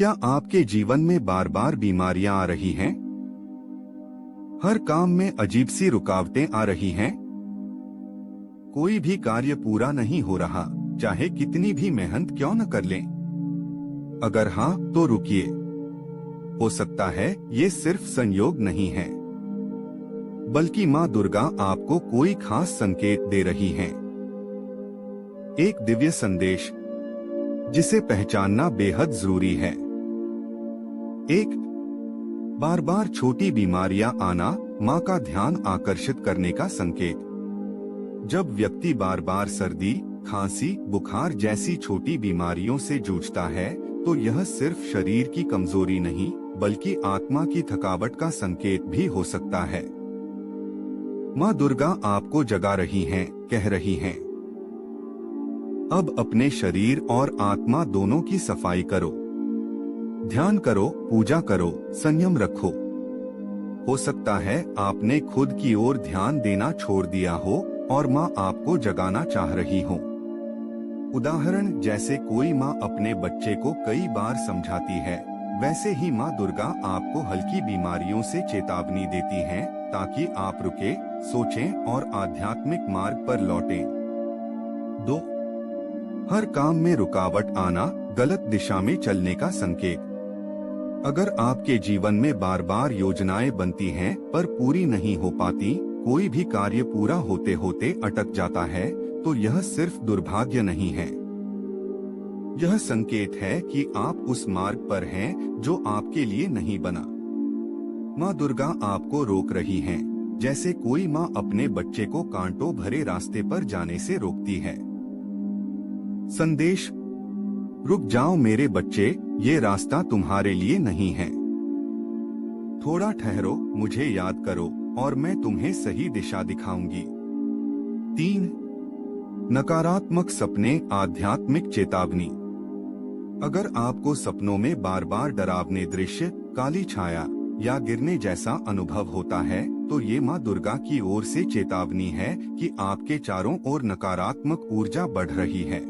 क्या आपके जीवन में बार बार बीमारियां आ रही हैं? हर काम में अजीब सी रुकावटें आ रही हैं? कोई भी कार्य पूरा नहीं हो रहा, चाहे कितनी भी मेहनत क्यों न कर लें? अगर हाँ, तो रुकिए। हो सकता है ये सिर्फ संयोग नहीं है, बल्कि माँ दुर्गा आपको कोई खास संकेत दे रही हैं। एक दिव्य संदेश जिसे पहचानना बेहद जरूरी है। एक, बार बार छोटी बीमारियां आना माँ का ध्यान आकर्षित करने का संकेत। जब व्यक्ति बार बार सर्दी, खांसी, बुखार जैसी छोटी बीमारियों से जूझता है, तो यह सिर्फ शरीर की कमजोरी नहीं, बल्कि आत्मा की थकावट का संकेत भी हो सकता है। माँ दुर्गा आपको जगा रही हैं, कह रही हैं, अब अपने शरीर और आत्मा दोनों की सफाई करो। ध्यान करो, पूजा करो, संयम रखो। हो सकता है आपने खुद की ओर ध्यान देना छोड़ दिया हो और माँ आपको जगाना चाह रही हो। उदाहरण, जैसे कोई माँ अपने बच्चे को कई बार समझाती है, वैसे ही माँ दुर्गा आपको हल्की बीमारियों से चेतावनी देती हैं, ताकि आप रुके, सोचें और आध्यात्मिक मार्ग पर लौटें। 2, हर काम में रुकावट आना गलत दिशा में चलने का संकेत। अगर आपके जीवन में बार बार योजनाएं बनती हैं पर पूरी नहीं हो पाती, कोई भी कार्य पूरा होते होते अटक जाता है, तो यह सिर्फ दुर्भाग्य नहीं है। यह संकेत है कि आप उस मार्ग पर हैं जो आपके लिए नहीं बना। माँ दुर्गा आपको रोक रही हैं, जैसे कोई माँ अपने बच्चे को कांटों भरे रास्ते पर जाने से रोकती है। संदेश, रुक जाओ मेरे बच्चे, ये रास्ता तुम्हारे लिए नहीं है। थोड़ा ठहरो, मुझे याद करो और मैं तुम्हें सही दिशा दिखाऊंगी। 3, नकारात्मक सपने आध्यात्मिक चेतावनी। अगर आपको सपनों में बार बार डरावने दृश्य, काली छाया या गिरने जैसा अनुभव होता है, तो ये माँ दुर्गा की ओर से चेतावनी है कि आपके चारों ओर नकारात्मक ऊर्जा बढ़ रही है।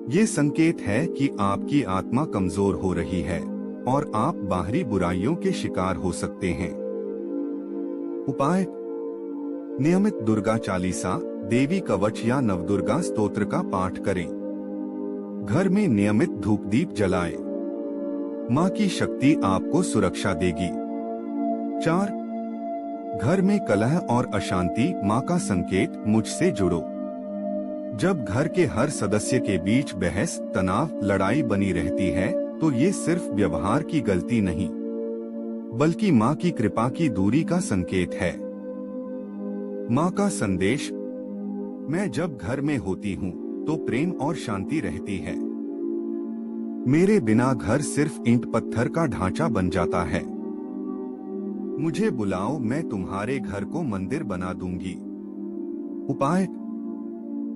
ये संकेत है कि आपकी आत्मा कमजोर हो रही है और आप बाहरी बुराइयों के शिकार हो सकते हैं। उपाय, नियमित दुर्गा चालीसा, देवी कवच या नवदुर्गा स्तोत्र का पाठ करें। घर में नियमित धूप दीप जलाएं। माँ की शक्ति आपको सुरक्षा देगी। 4, घर में कलह और अशांति माँ का संकेत, मुझसे जुड़ो। जब घर के हर सदस्य के बीच बहस, तनाव, लड़ाई बनी रहती है, तो ये सिर्फ व्यवहार की गलती नहीं, बल्कि माँ की कृपा की दूरी का संकेत है। माँ का संदेश, मैं जब घर में होती हूँ तो प्रेम और शांति रहती है। मेरे बिना घर सिर्फ ईंट पत्थर का ढांचा बन जाता है। मुझे बुलाओ, मैं तुम्हारे घर को मंदिर बना दूंगी। उपाय,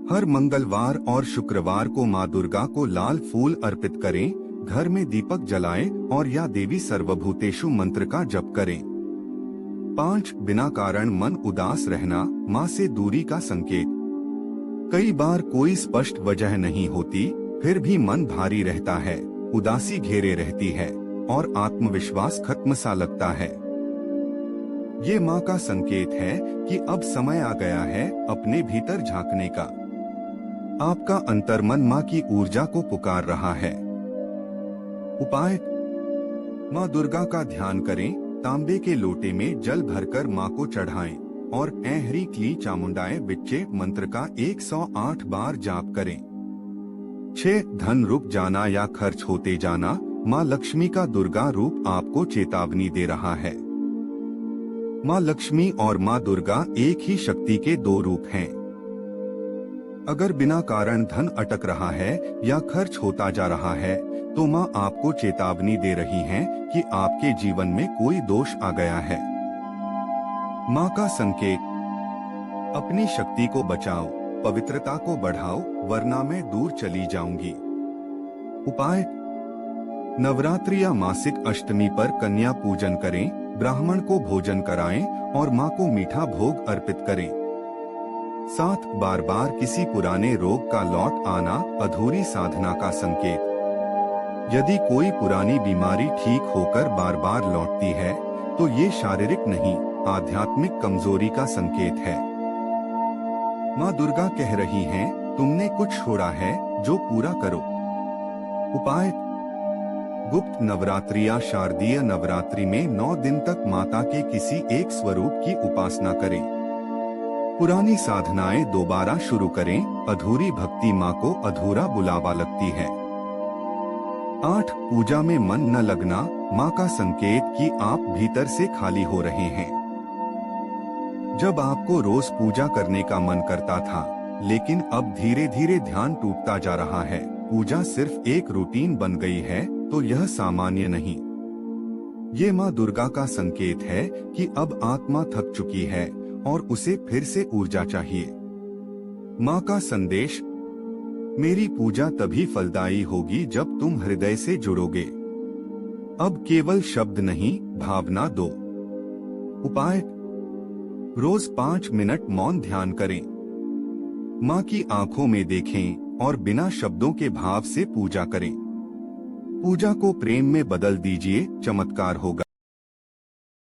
हर मंगलवार और शुक्रवार को माँ दुर्गा को लाल फूल अर्पित करें, घर में दीपक जलाएं और या देवी सर्वभूतेषु मंत्र का जप करें। 5, बिना कारण मन उदास रहना माँ से दूरी का संकेत। कई बार कोई स्पष्ट वजह नहीं होती, फिर भी मन भारी रहता है, उदासी घेरे रहती है और आत्मविश्वास खत्म सा लगता है। ये माँ का संकेत है कि अब समय आ गया है अपने भीतर झांकने का। आपका अंतर्मन माँ की ऊर्जा को पुकार रहा है। उपाय, माँ दुर्गा का ध्यान करें, तांबे के लोटे में जल भरकर माँ को चढ़ाएं और ऐं ह्रीं क्लीं चामुंडाय विच्चे मंत्र का 108 बार जाप करें। 6, धन रुक जाना या खर्च होते जाना, माँ लक्ष्मी का दुर्गा रूप आपको चेतावनी दे रहा है। माँ लक्ष्मी और माँ दुर्गा एक ही शक्ति के 2 रूप हैं। अगर बिना कारण धन अटक रहा है या खर्च होता जा रहा है, तो माँ आपको चेतावनी दे रही हैं कि आपके जीवन में कोई दोष आ गया है। माँ का संकेत, अपनी शक्ति को बचाओ, पवित्रता को बढ़ाओ, वरना मैं दूर चली जाऊंगी। उपाय, नवरात्रि या मासिक अष्टमी पर कन्या पूजन करें, ब्राह्मण को भोजन कराएं और माँ को मीठा भोग अर्पित करें। 7, बार बार किसी पुराने रोग का लौट आना, अधूरी साधना का संकेत। यदि कोई पुरानी बीमारी ठीक होकर बार बार लौटती है तो ये शारीरिक नहीं, आध्यात्मिक कमजोरी का संकेत है। माँ दुर्गा कह रही हैं, तुमने कुछ छोड़ा है जो पूरा करो। उपाय: गुप्त नवरात्रि या शारदीय नवरात्रि में 9 दिन तक माता के किसी एक स्वरूप की उपासना करें। पुरानी साधनाएं दोबारा शुरू करें, अधूरी भक्ति माँ को अधूरा बुलावा लगती है। 8. पूजा में मन न लगना, माँ का संकेत कि आप भीतर से खाली हो रहे हैं। जब आपको रोज पूजा करने का मन करता था, लेकिन अब धीरे धीरे ध्यान टूटता जा रहा है, पूजा सिर्फ एक रूटीन बन गई है, तो यह सामान्य नहीं। ये माँ दुर्गा का संकेत है कि अब आत्मा थक चुकी है और उसे फिर से ऊर्जा चाहिए। माँ का संदेश: मेरी पूजा तभी फलदायी होगी जब तुम हृदय से जुड़ोगे। अब केवल शब्द नहीं, भावना दो। उपाय: रोज 5 मिनट मौन ध्यान करें। माँ की आंखों में देखें और बिना शब्दों के भाव से पूजा करें। पूजा को प्रेम में बदल दीजिए, चमत्कार होगा।